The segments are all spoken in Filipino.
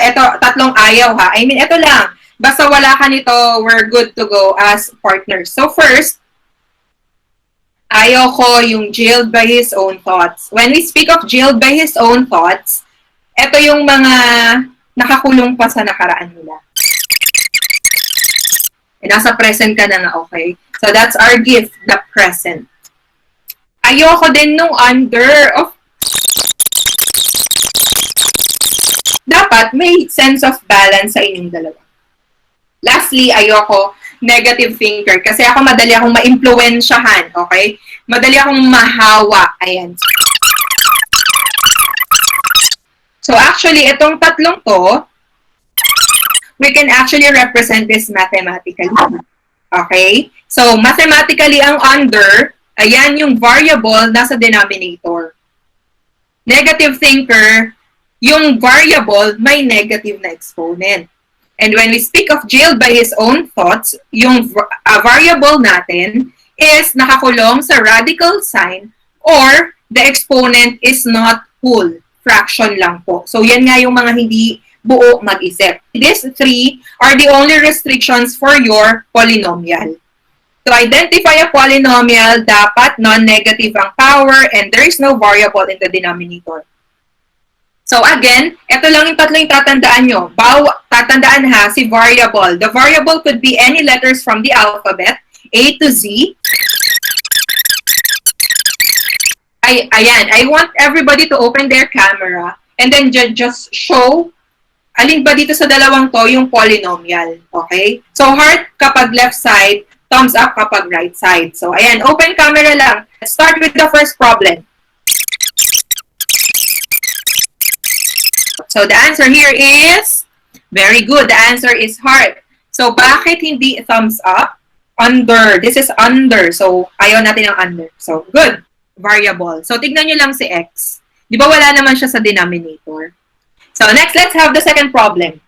ito, tatlong ayaw ha. I mean, ito lang. Basta wala ka nito, we're good to go as partners. So first, ayaw ko yung jailed by his own thoughts. When we speak of jailed by his own thoughts, ito yung mga nakakulong pa sa nakaraan nila. E nasa present ka na nga, okay? So that's our gift, the present. Ayoko din nung under of dapat may sense of balance sa inyong dalawa. Lastly, ayoko negative thinker kasi ako madali akong ma-impluwensyahan, okay? Madali akong mahawa. Ayan. So actually, itong tatlong to, we can actually represent this mathematically. Okay? So mathematically, ang under, ayan yung variable nasa denominator. Negative thinker, yung variable may negative na exponent. And when we speak of jailed by his own thoughts, yung variable natin is nakakulong sa radical sign or the exponent is not whole. Fraction lang po. So, yan nga yung mga hindi buo mag-isip. These three are the only restrictions for your polynomial. To identify a polynomial, dapat non-negative ang power and there is no variable in the denominator. So, again, ito lang yung tatlong tatandaan nyo. Tatandaan ha, si variable. The variable could be any letters from the alphabet, A to Z. Ayan, I want everybody to open their camera and then just show alin ba dito sa dalawang to yung polynomial. Okay? So, heart kapag left side, thumbs up kapag right side. So, ayan, open camera lang. Let's start with the first problem. So, the answer here is, very good, the answer is heart. So, bakit hindi thumbs up? Under. This is under. So, ayaw natin ng under. So, good. Variable. So, tignan nyo lang si x. Di ba wala naman siya sa denominator? So, next, let's have the second problem.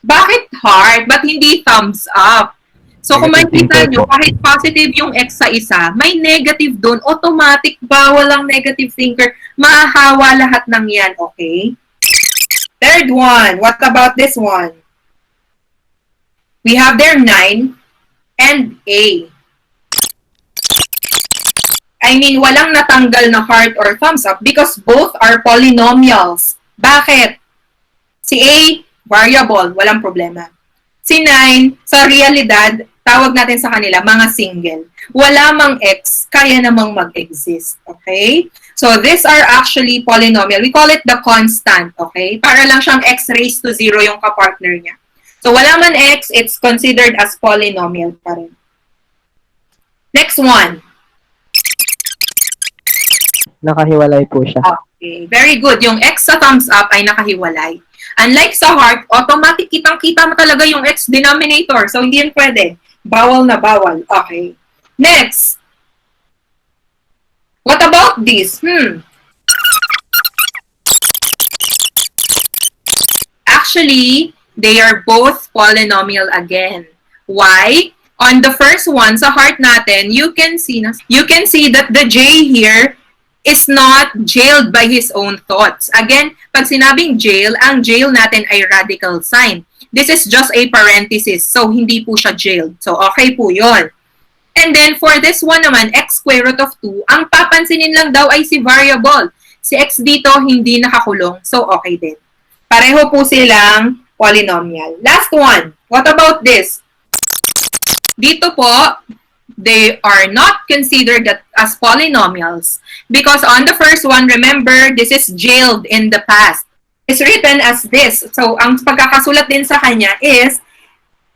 Bakit heart? Ba't hindi thumbs up? So, kung makikita nyo, kahit positive yung x sa isa, may negative doon. Automatic, bawal ang negative thinker. Maahawa lahat ng yan, okay? Third one. What about this one? We have there 9 and A. I mean, walang natanggal na heart or thumbs up because both are polynomials. Bakit? Si A, variable, walang problema. Si 9, sa realidad, tawag natin sa kanila, mga single. Wala mang x, kaya namang mag-exist. Okay? So, these are actually polynomial. We call it the constant. Okay? Para lang siyang x raised to 0 yung kapartner niya. So, wala man x, it's considered as polynomial pa rin. Next one. Nakahiwalay po siya. Okay, very good. Yung x sa thumbs up ay nakahiwalay. Unlike sa heart, automatic kitang-kita mo talaga yung x denominator. So, hindi yun pwede. Bawal na bawal. Okay. Next. What about this? Actually, they are both polynomial again. Why? On the first one, sa heart natin, you can see that the j here is not jailed by his own thoughts. Again, pag sinabing jail, ang jail natin ay radical sign. This is just a parenthesis, so hindi po siya jailed. So, okay po yun. And then, for this one naman, x square root of 2, ang papansinin lang daw ay si variable. Si x dito, hindi nakakulong, so okay din. Pareho po silang polynomial. Last one, what about this? Dito po, they are not considered as polynomials because on the first one, remember, this is jailed in the past. It's written as this. So, ang pagkakasulat din sa kanya is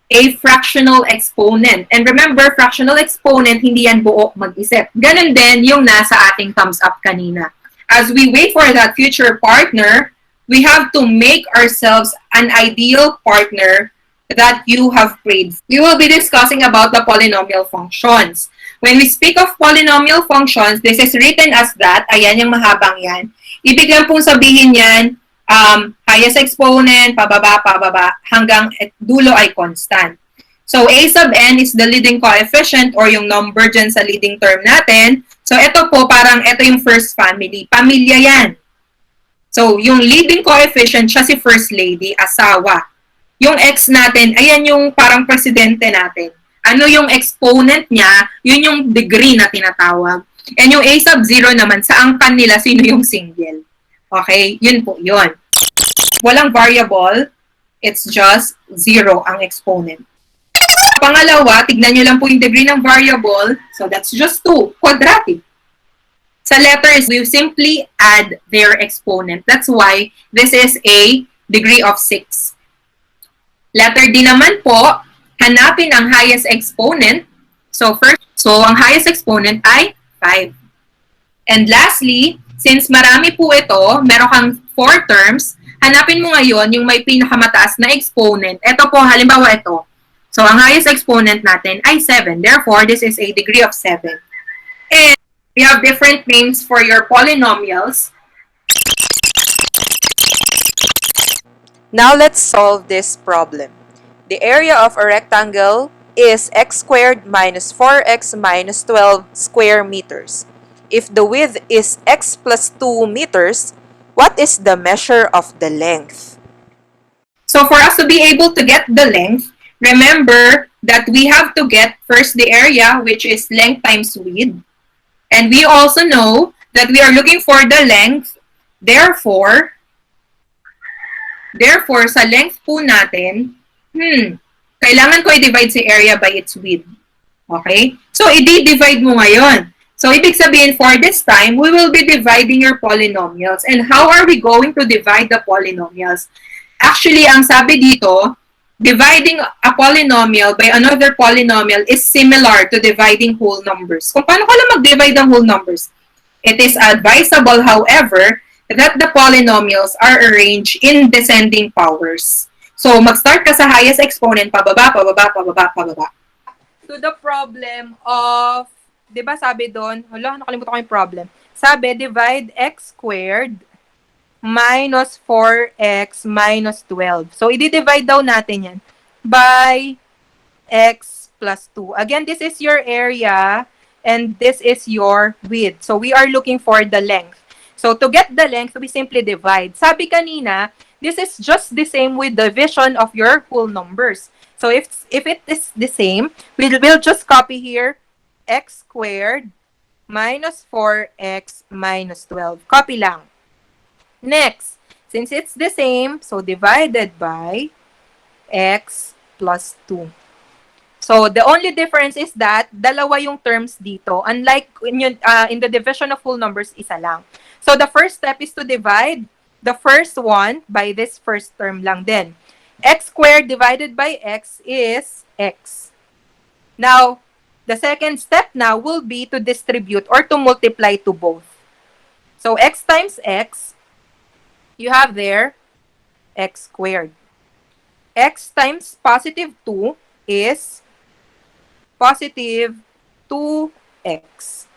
a fractional exponent. And remember, fractional exponent, hindi yan buo mag-isip. Ganun din yung nasa ating thumbs up kanina. As we wait for that future partner, we have to make ourselves an ideal partner that you have prayed. We will be discussing about the polynomial functions. When we speak of polynomial functions, this is written as that. Ayan yung mahabang yan. Ibig lang pong sabihin yan, highest exponent, pababa, hanggang dulo ay constant. So, a sub n is the leading coefficient or yung number dyan sa leading term natin. So, ito po, parang ito yung first family. Pamilya yan. So, yung leading coefficient, siya si First Lady, asawa. Yung X natin, ayan yung parang presidente natin. Ano yung exponent niya, yun yung degree na tinatawag. And yung A sub 0 naman, sa angkan nila, sino yung single. Okay? Yun po, yun. Walang variable, it's just 0 ang exponent. Pangalawa, tignan nyo lang po yung degree ng variable. So, that's just 2, quadratic. Sa letters, we simply add their exponent. That's why this is a degree of 6. Letter D naman po, hanapin ang highest exponent. So ang highest exponent ay 5. And lastly, since marami po ito, meron kang 4 terms, hanapin mo ngayon yung may pinakamataas na exponent. Ito po, halimbawa ito. So ang highest exponent natin ay 7. Therefore, this is a degree of 7. And we have different names for your polynomials. Now let's solve this problem. The area of a rectangle is x squared minus 4x minus 12 square meters. If the width is x plus 2 meters, what is the measure of the length? So for us to be able to get the length, remember that we have to get first the area, which is length times width. And we also know that we are looking for the length. Therefore, sa length po natin, kailangan ko i-divide si area by its width. Okay? So, i-divide mo ngayon. So, ibig sabihin, for this time, we will be dividing your polynomials. And how are we going to divide the polynomials? Actually, ang sabi dito, dividing a polynomial by another polynomial is similar to dividing whole numbers. Kung paano ka lang mag-divide ng whole numbers? It is advisable, however, that the polynomials are arranged in descending powers. So, mag-start ka sa highest exponent, pababa, pababa, pababa, pababa. To the problem of, di ba sabi doon, hala, nakalimutan ko yung problem. Sabi, divide x squared minus 4x minus 12. So, i-divide daw natin yan by x plus 2. Again, this is your area and this is your width. So, we are looking for the length. So, to get the length, we simply divide. Sabi kanina, this is just the same with division of your whole numbers. So, if it is the same, we'll just copy here x squared minus 4x minus 12. Copy lang. Next, since it's the same, so divided by x plus 2. So, the only difference is that dalawa yung terms dito. Unlike in the division of whole numbers, isa lang. So, the first step is to divide the first one by this first term lang din. X squared divided by x is x. Now, the second step now will be to distribute or to multiply to both. So, x times x, you have there x squared. X times positive 2 is positive 2x.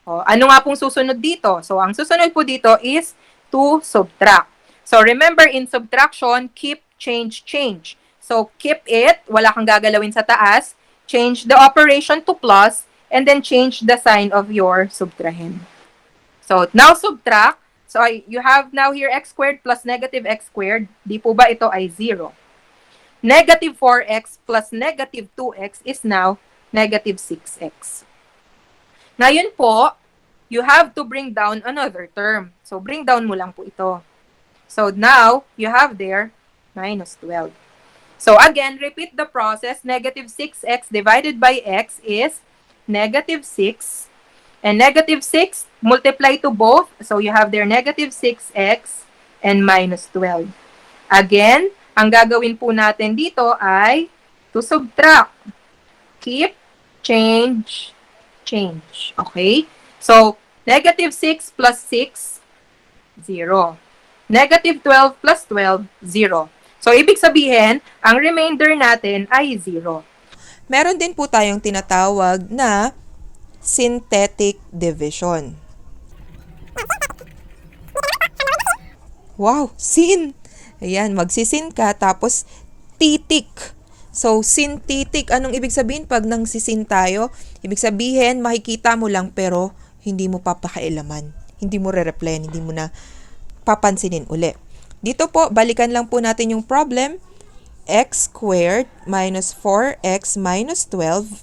O, ano nga pong susunod dito? So, ang susunod po dito is to subtract. So, remember, in subtraction, keep, change, change. So, keep it, wala kang gagalawin sa taas, change the operation to plus, and then change the sign of your subtrahend. So, now subtract. So, you have now here x squared plus negative x squared. Di po ba ito ay 0? Negative 4x plus negative 2x is now negative 6x. Ngayon po, you have to bring down another term. So, bring down mo lang po ito. So, now, you have there minus 12. So, again, repeat the process. Negative 6x divided by x is negative 6. And negative 6, multiply to both. So, you have there negative 6x and minus 12. Again, ang gagawin po natin dito ay to subtract. Keep, change, change. Okay? So, negative 6 plus 6, 0. Negative 12 plus 12, 0. So, ibig sabihin, ang remainder natin ay 0. Meron din po tayong tinatawag na synthetic division. Wow, sin! Ayan, magsisin ka, tapos titik. So, synthetic, anong ibig sabihin pag nangsisin tayo? Ibig sabihin, makikita mo lang pero hindi mo papakailaman. Hindi mo re-replyan, hindi mo na papansinin uli. Dito po, balikan lang po natin yung problem. X squared minus 4x minus 12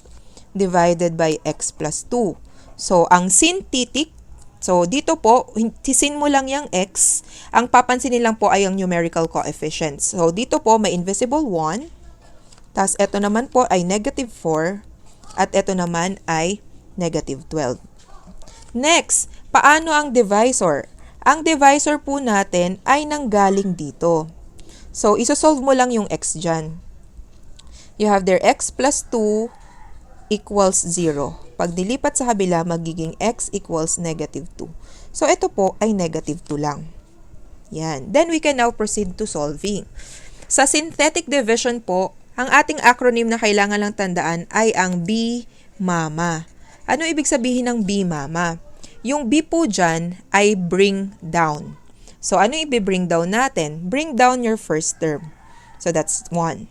divided by x plus 2. So, ang synthetic, so dito po, sin mo lang yung x. Ang papansinin lang po ay ang numerical coefficients. So, dito po, may invisible 1. Tapos, ito naman po ay negative 4. At ito naman ay negative 12. Next, paano ang divisor? Ang divisor po natin ay nanggaling dito. So, isosolve mo lang yung x dyan. You have there x plus 2 equals 0. Pag dilipat sa kabila, magiging x equals negative 2. So, ito po ay negative 2 lang. Yan. Then, we can now proceed to solving. Sa synthetic division po, ang ating acronym na kailangan lang tandaan ay ang B, mama. Ano ibig sabihin ng B, mama? Yung B po dyan ay bring down. So, ano i-bring down natin? Bring down your first term. So, that's 1.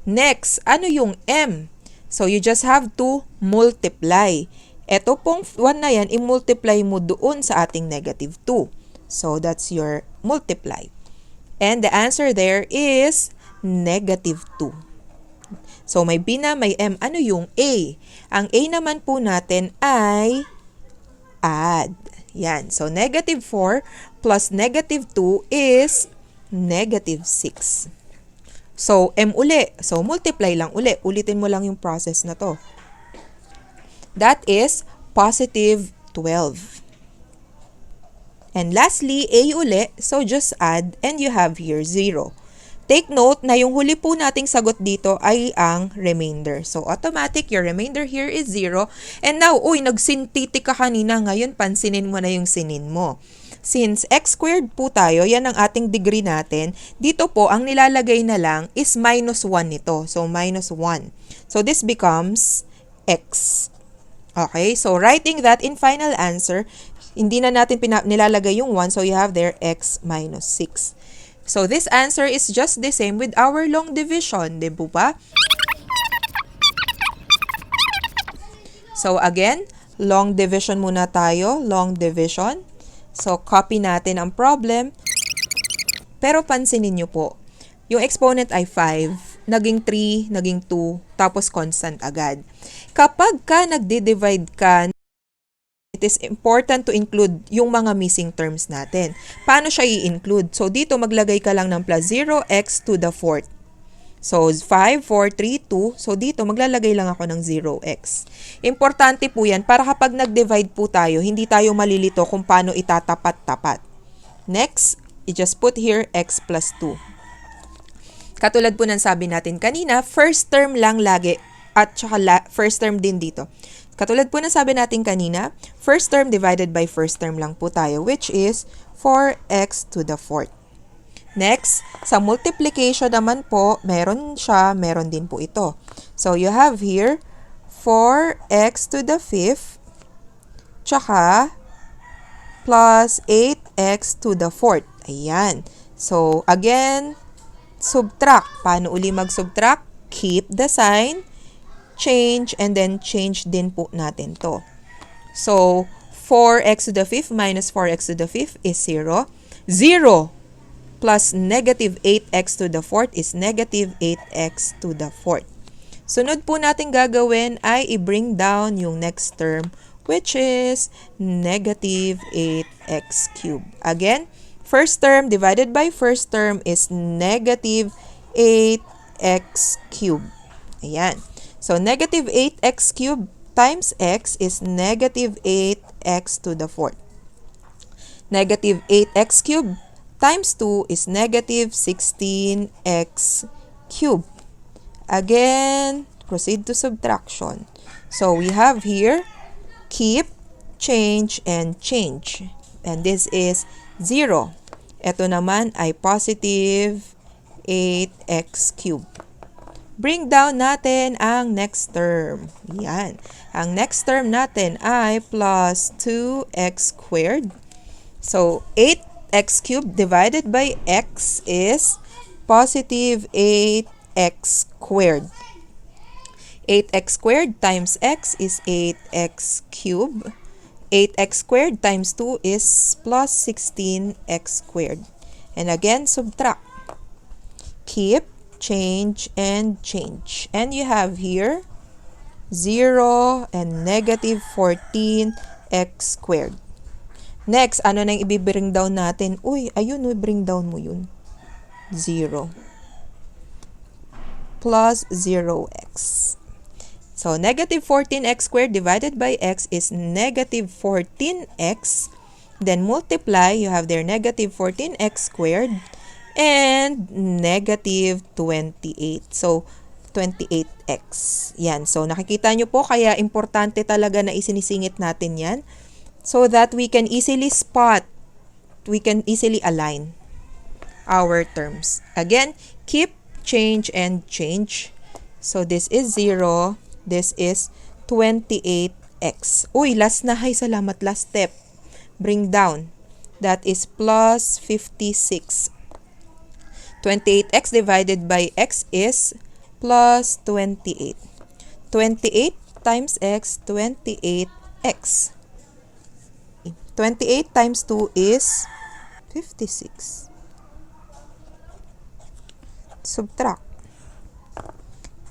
Next, ano yung M? So, you just have to multiply. Ito pong 1 na yan, i-multiply mo doon sa ating negative 2. So, that's your multiply. And the answer there is negative 2. So, may B na, may M. Ano yung A? Ang A naman po natin ay add. Yan. So, negative 4 plus negative 2 is negative 6. So, M uli. So, multiply lang uli. Ulitin mo lang yung process na to. That is positive 12. And lastly, A uli. So, just add and you have here 0. Take note na yung huli po nating sagot dito ay ang remainder. So, automatic, your remainder here is 0. And now, nag-synthetic ka kanina. Ngayon, pansinin mo na yung sinin mo. Since x squared po tayo, yan ang ating degree natin. Dito po, ang nilalagay na lang is minus 1 nito. So, minus 1. So, this becomes x. Okay? So, writing that in final answer, hindi na natin nilalagay yung 1. So, you have there x minus 6. So, this answer is just the same with our long division, di ba? So, again, long division muna tayo. Long division. So, copy natin ang problem. Pero pansinin nyo po, yung exponent ay 5, naging 3, naging 2, tapos constant agad. Kapag ka nagdi-divide ka, it is important to include yung mga missing terms natin. Paano siya i-include? So, dito maglagay ka lang ng plus 0x to the 4th. So, 5, 4, 3, 2. So, dito maglalagay lang ako ng 0x. Importante po yan para kapag nag-divide po tayo, hindi tayo malilito kung paano itatapat-tapat. Next, i-just put here x plus 2. Katulad po ng sabi natin kanina, first term lang lagi at saka first term din dito. Katulad po ng sabi natin kanina, first term divided by first term lang po tayo, which is 4x to the 4th. Next, sa multiplication naman po, meron din po ito. So, you have here 4x to the 5th, tsaka plus 8x to the 4th. Ayan. So, again, subtract. Paano uli mag-subtract? Keep the sign, change, and then change din po natin to. So, 4x to the 5th minus 4x to the 5th is 0. 0 plus negative 8x to the 4th is negative 8x to the 4th. Sunod po natin gagawin ay i-bring down yung next term, which is negative 8x cubed. Again, first term divided by first term is negative 8x cubed. Ayan. So, negative 8x cubed times x is negative 8x to the 4th. Negative 8x cubed times 2 is negative 16x cubed. Again, proceed to subtraction. So, we have here, keep, change, and change. And this is 0. Ito naman ay positive 8x cubed. Bring down natin ang next term. Yan. Ang next term natin ay plus 2x squared. So, 8x cubed divided by x is positive 8x squared. 8x squared times x is 8x cubed. 8x squared times 2 is plus 16x squared. And again, subtract. Keep, change, and change. And you have here 0 and negative 14x squared. Next, ano nang i-bring down natin? Uy, ayun, bring down mo yun. 0 plus 0x. So, negative 14x squared divided by x is negative 14x. Then, multiply, you have there negative 14x squared and negative 28. So, 28x. Yan. So, nakikita nyo po, kaya importante talaga na isinisingit natin yan so that we can easily spot, we can easily align our terms. Again, keep, change, and change. So, this is 0. This is 28x. Uy, last na. Hay, salamat. Last step. Bring down. That is plus 56. 28x divided by x is plus 28. 28 times x, 28x. 28 times 2 is 56. Subtract.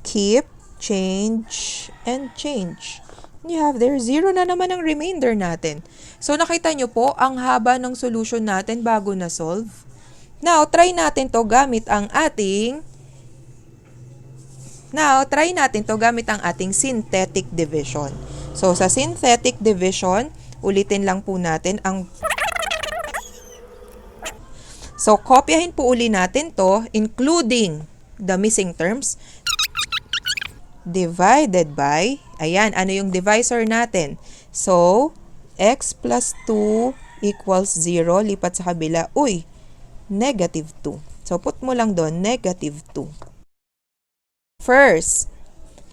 Keep, change, and change. You have there, 0 na naman ang remainder natin. So, nakita nyo po, ang haba ng solution natin bago na solve. Now, try natin to gamit ang ating synthetic division. So, sa synthetic division, ulitin lang po natin ang... So, kopyahin po uli natin to, including the missing terms, divided by, ayan, ano yung divisor natin? So, x plus 2 equals 0, lipat sa kabila, uy, negative 2. So, put mo lang doon, negative 2. First,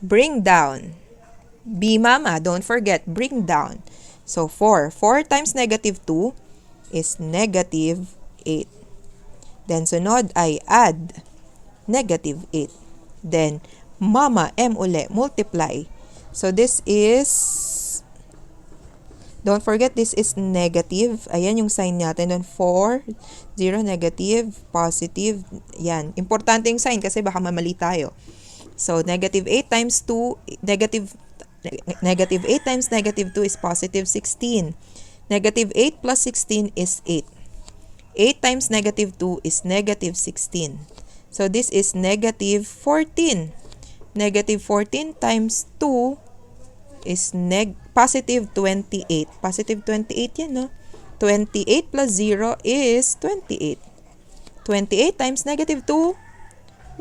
bring down. B, mama, don't forget, bring down. So, 4. 4 times negative 2 is negative 8. Then, sunod ay add negative 8. Then, mama, m uli, multiply. So, this is, don't forget, this is negative. Ayan yung sign natin. Then, 4, 0, negative, positive. Yan. Importante yung sign kasi baka mamali tayo. So, negative 8 times 2, negative 8 times negative 2 is positive 16. Negative 8 plus 16 is 8. 8 times negative 2 is negative 16. So, this is negative 14. Negative 14 times 2 is positive 28. Positive 28 yan, no? 28 plus 0 is 28. 28 times negative 2,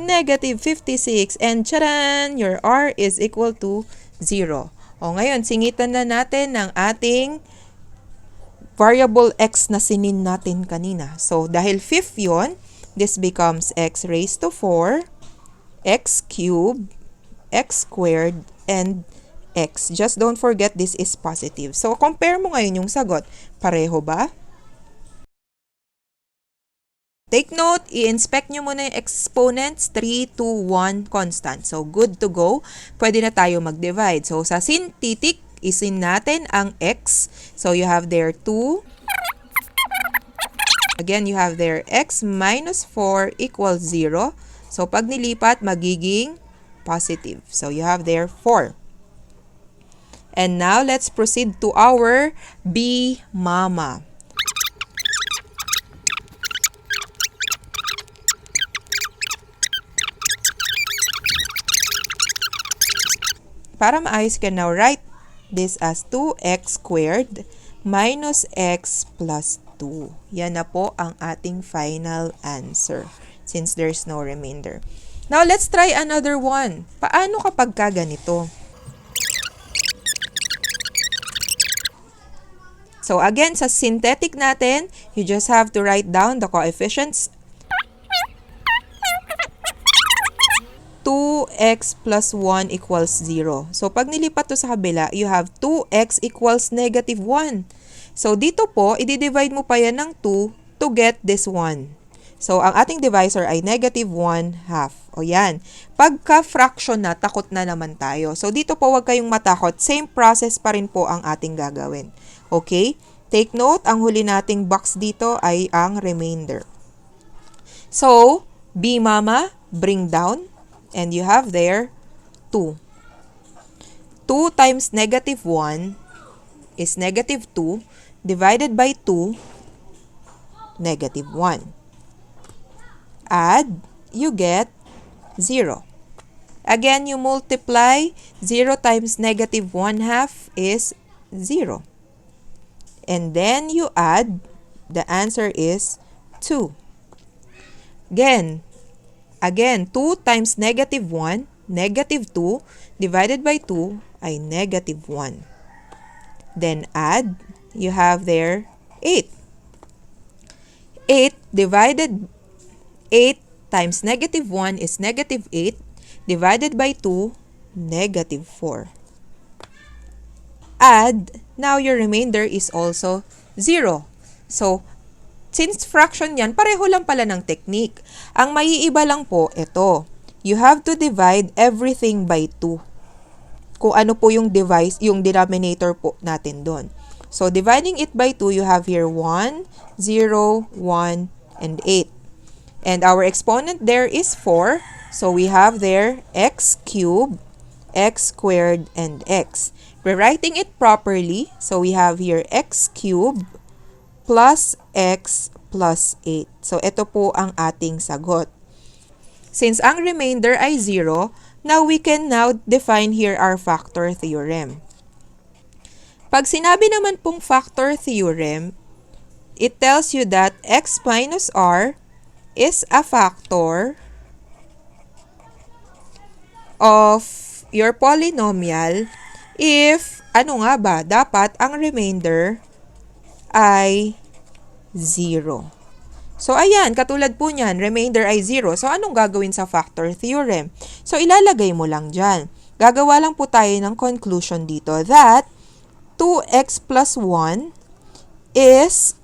negative 56. And charan! Your R is equal to 0. O ngayon, singitan na natin ng ating variable x na sinin natin kanina. So, dahil fifth yon, this becomes x raised to 4, x cubed, x squared, and x. Just don't forget this is positive. So, compare mo ngayon yung sagot. Pareho ba? Take note, i-inspect nyo muna yung exponents, 3, 2, 1, constant. So, good to go. Pwede na tayo mag-divide. So, sa synthetic, isin natin ang x. So, you have there 2. Again, you have there x minus 4 equals 0. So, pag nilipat, magiging positive. So, you have there 4. And now, let's proceed to our B mama. Para maayos ka now, write this as 2x squared minus x plus 2. Yan na po ang ating final answer since there's no remainder. Now, let's try another one. Paano kapag ganito? So, again, sa synthetic natin, you just have to write down the coefficients. 2x plus 1 equals 0. So, pag nilipat to sa kabila, you have 2x equals negative 1. So, dito po, i-divide mo pa yan ng 2 to get this 1. So, ang ating divisor ay negative 1 half. O yan. Pagka fraction na, takot na naman tayo. So, dito po, huwag kayong matakot. Same process pa rin po ang ating gagawin. Okay? Take note, ang huli nating box dito ay ang remainder. So, B mama, bring down, and you have there 2. 2 times negative 1 is negative 2 divided by 2, negative 1. Add, you get 0. Again, you multiply, 0 times negative 1/2 is 0. And then you add, the answer is 2. Again, 2 times negative 1, negative 2, divided by 2 ay negative 1. Then add, you have there 8. 8 divided 8 times negative 1 is negative 8, divided by 2, negative 4. Add, now your remainder is also 0. So, since fraction yan, pareho lang pala ng technique. Ang maiiba lang po, ito. You have to divide everything by 2. Kung ano po yung denominator po natin doon. So, dividing it by 2, you have here 1, 0, 1, and 8. And our exponent there is 4. So, we have there x cubed, x squared, and x. Rewriting it properly, so we have here x cubed plus x plus 8. So, ito po ang ating sagot. Since ang remainder ay 0, now we can now define here our factor theorem. Pag sinabi naman pong factor theorem, it tells you that x minus r is a factor of your polynomial if, ano nga ba, dapat ang remainder ay 0. So, ayan, katulad po niyan, remainder ay 0. So, anong gagawin sa factor theorem? So, ilalagay mo lang dyan. Gagawa lang po tayo ng conclusion dito that 2x plus 1 is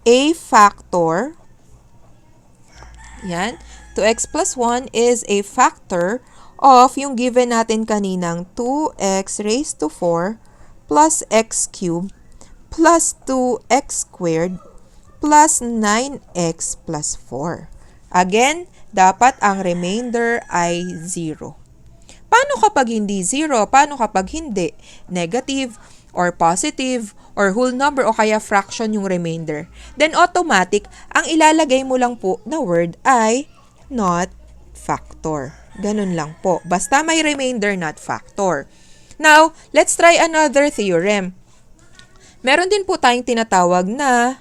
a factor. Yan. 2x plus 1 is a factor of yung given natin kaninang 2x raised to 4 plus x cubed plus 2x squared plus 9x plus 4. Again, dapat ang remainder ay 0. Paano kapag hindi 0? Paano kapag hindi? Negative or positive or whole number o kaya fraction yung remainder? Then automatic, ang ilalagay mo lang po na word ay not factor. Ganun lang po. Basta may remainder, not factor. Now, let's try another theorem. Meron din po tayong tinatawag na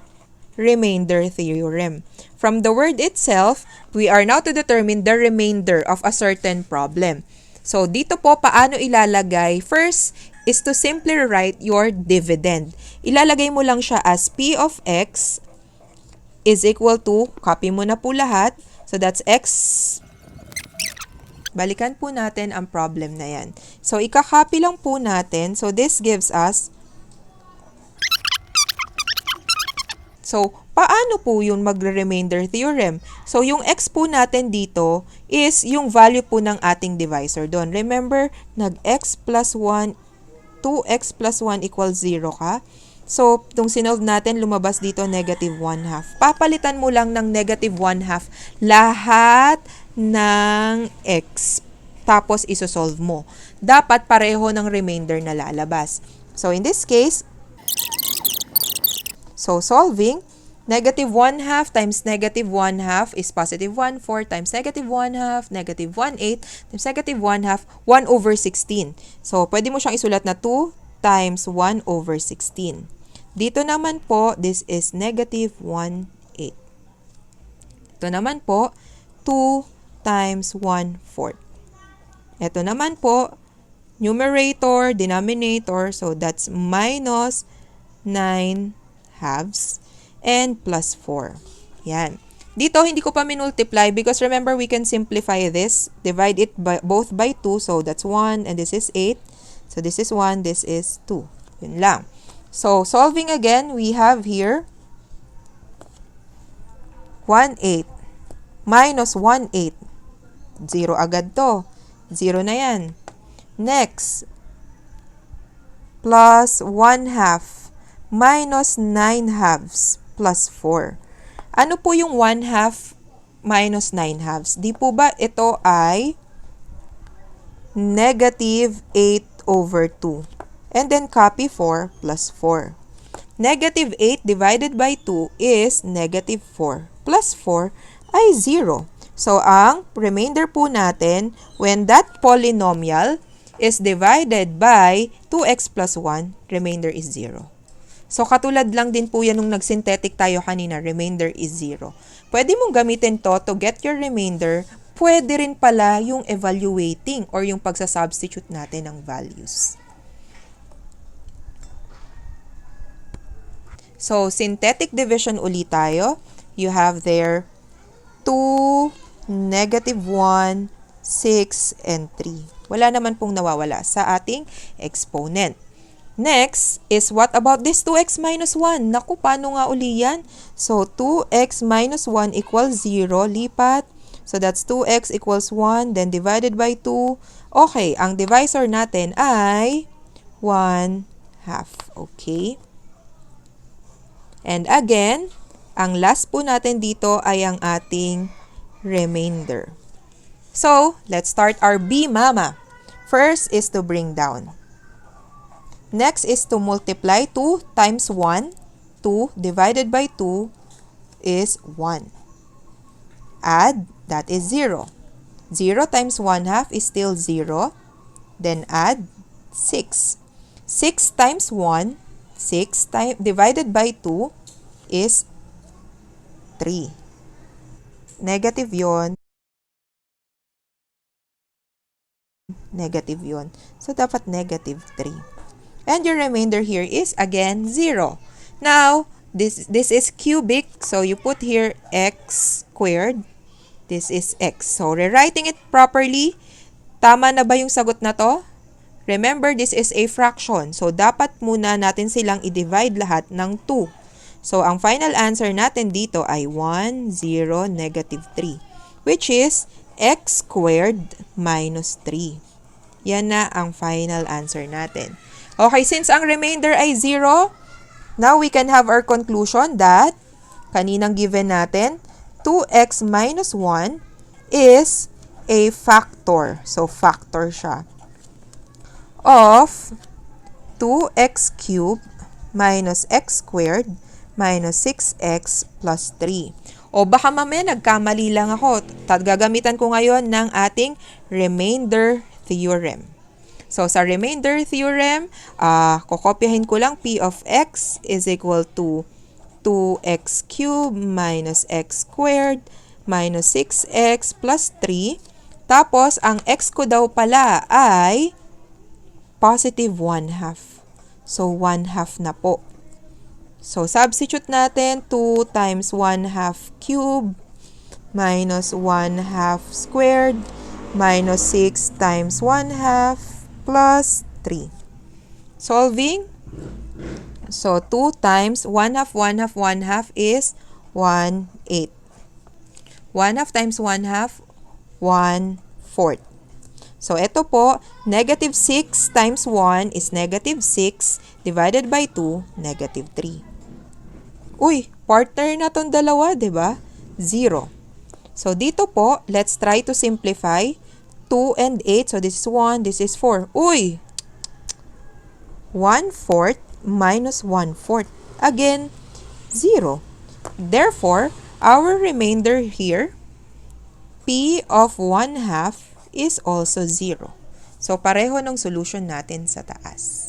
remainder theorem. From the word itself, we are now to determine the remainder of a certain problem. So, dito po, paano ilalagay? First is to simply write your dividend. Ilalagay mo lang siya as p of x is equal to, copy mo na po lahat. So, that's x. Balikan po natin ang problem na yan. So, ika-copy lang po natin. So, this gives us. So, paano po yung magre-remainder theorem? So, yung x po natin dito is yung value po ng ating divisor doon. Remember, nag-x plus 1, 2x plus 1 equals 0 ka. So, itong sinolve natin, lumabas dito negative 1/2. Papalitan mo lang ng negative 1/2 lahat ng x. Tapos, isosolve mo. Dapat pareho ng remainder na lalabas. So, in this case, so solving, negative 1/2 times negative 1/2 is positive 1/4 times negative 1/2, negative 1/8 times negative 1/2, 1/16. So, pwede mo siyang isulat na 2 times 1/16. Dito naman po, this is negative 1/8. Ito naman po, 2 times 1/4. Ito naman po, numerator, denominator, so that's minus 9 halves and plus 4. Yan. Dito, hindi ko pa minultiply because remember, we can simplify this. Divide it both by 2, so that's 1 and this is 8. So this is 1, this is 2. Yun lang. So, solving again, we have here 1/8 minus 1/8. 0 agad to. 0 na yan. Next, plus 1/2 minus 9 halves plus 4. Ano po yung 1 half minus 9 halves? Di po ba ito ay negative 8 over 2? And then copy 4 plus 4. Negative 8 divided by 2 is negative 4 plus 4 ay 0. So, ang remainder po natin, when that polynomial is divided by 2x plus 1, remainder is 0. So, katulad lang din po yan nung nag-synthetic tayo kanina, remainder is 0. Pwede mong gamitin to get your remainder. Pwede rin pala yung evaluating or yung pagsasubstitute natin ng values. So, synthetic division ulit tayo. You have there 2, negative 1, 6, and 3. Wala naman pong nawawala sa ating exponent. Next is what about this 2x minus 1? Naku, paano nga uli yan? So, 2x minus 1 equals 0. Lipat. So, that's 2x equals 1. Then, divided by 2. Okay, ang divisor natin ay 1 half. Okay? And again, ang last po natin dito ay ang ating remainder. So, let's start our B, mama. First is to bring down. Next is to multiply 2 times 1. 2 divided by 2 is 1. Add, that is 0. 0 times 1 half is still 0. Then add 6. 6 times 1, 6 divided by 2 is 3. Negative yon. Negative yon. So, dapat negative 3. And your remainder here is, again, 0. Now, this is cubic. So, you put here x squared. This is x. So, rewriting it properly. Tama na ba yung sagot na to? Remember, this is a fraction. So, dapat muna natin silang i-divide lahat ng 2. So, ang final answer natin dito ay 1, 0, negative 3. Which is x squared minus 3. Yan na ang final answer natin. Okay, since ang remainder ay 0, now we can have our conclusion that kaninang given natin, 2x minus 1 is a factor. So, factor siya of 2x cubed minus x squared minus 6x plus 3. O baka mamaya nagkamali lang ako. Gagamitan ko ngayon ng ating remainder theorem. So, sa remainder theorem, kokopyahin ko lang p of x is equal to 2x cubed minus x squared minus 6x plus 3. Tapos, ang x ko daw pala ay positive 1 half. So, 1 half na po. So, substitute natin 2 times 1 half cube minus 1 half squared minus 6 times 1 half plus 3. Solving. So, 2 times 1 half, 1 half, 1 half is 1/8. 1 half times 1 half, 1/4. So, ito po, negative 6 times 1 is negative 6 divided by 2, negative 3. Uy, partner na tong dalawa, di ba? 0. So, dito po, let's try to simplify. 2 and 8, so this is 1, this is 4. Uy! 1/4 minus 1/4. Again, 0. Therefore, our remainder here, p of 1 half, is also 0. So, pareho ng solution natin sa taas.